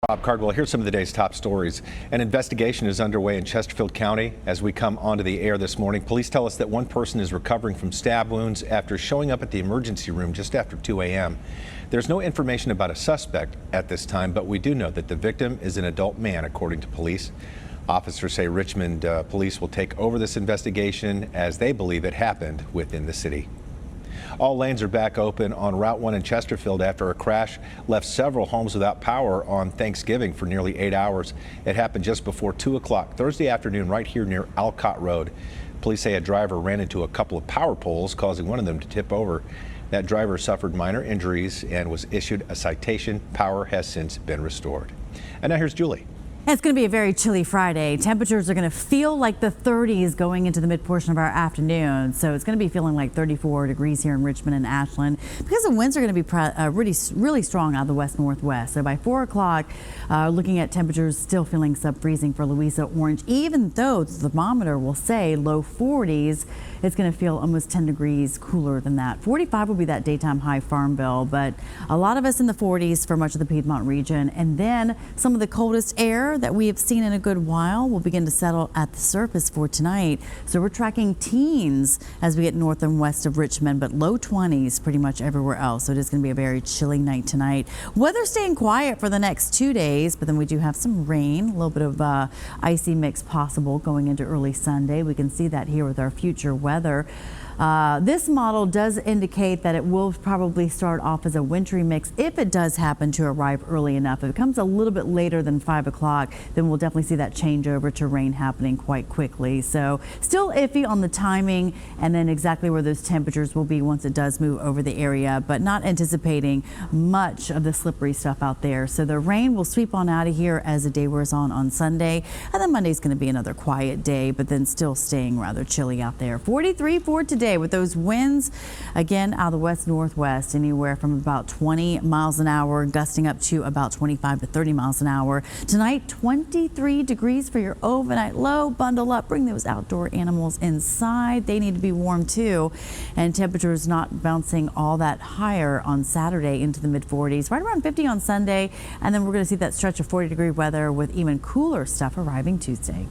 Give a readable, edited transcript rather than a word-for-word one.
Rob Cardwell, here's some of the day's top stories. An investigation is underway in Chesterfield County. As we come onto the air this morning, police tell us that one person is recovering from stab wounds after showing up at the emergency room just after 2 a.m. There's no information about a suspect at this time, but we do know that the victim is an adult man, according to police. Officers say Richmond police will take over this investigation as they believe it happened within the city. All lanes are back open on Route 1 in Chesterfield after a crash left several homes without power on Thanksgiving for nearly 8 hours. It happened just before 2 o'clock Thursday afternoon right here near Alcott Road. Police say a driver ran into a couple of power poles, causing one of them to tip over. That driver suffered minor injuries and was issued a citation. Power has since been restored. And now here's Julie. It's going to be a very chilly Friday. Temperatures are going to feel like the 30s going into the mid portion of our afternoon. So it's going to be feeling like 34 degrees here in Richmond and Ashland because the winds are going to be really strong out of the west-northwest. So by 4 o'clock, looking at temperatures still feeling sub-freezing for Louisa Orange, even though the thermometer will say low 40s, it's going to feel almost 10 degrees cooler than that. 45 will be that daytime high Farmville, but a lot of us in the 40s for much of the Piedmont region. And then some of the coldest air that we have seen in a good while will begin to settle at the surface for tonight. So we're tracking teens as we get north and west of Richmond, but low 20s pretty much everywhere else. So it is going to be a very chilly night tonight. Weather staying quiet for the next 2 days, but then we do have some rain, a little bit of icy mix possible going into early Sunday. We can see that here with our future weather. This model does indicate that it will probably start off as a wintry mix if it does happen to arrive early enough. If it comes a little bit later than 5 o'clock, then we'll definitely see that change over to rain happening quite quickly. So still iffy on the timing and then exactly where those temperatures will be once it does move over the area, but not anticipating much of the slippery stuff out there. So the rain will sweep on out of here as the day wears on Sunday. And then Monday's going to be another quiet day, but then still staying rather chilly out there. 43 for today, with those winds again out of the west-northwest, anywhere from about 20 miles an hour, gusting up to about 25 to 30 miles an hour. Tonight, 23 degrees for your overnight low. Bundle up, bring those outdoor animals inside. They need to be warm too. And temperatures not bouncing all that higher on Saturday into the mid-40s, right around 50 on Sunday. And then we're going to see that stretch of 40-degree weather with even cooler stuff arriving Tuesday.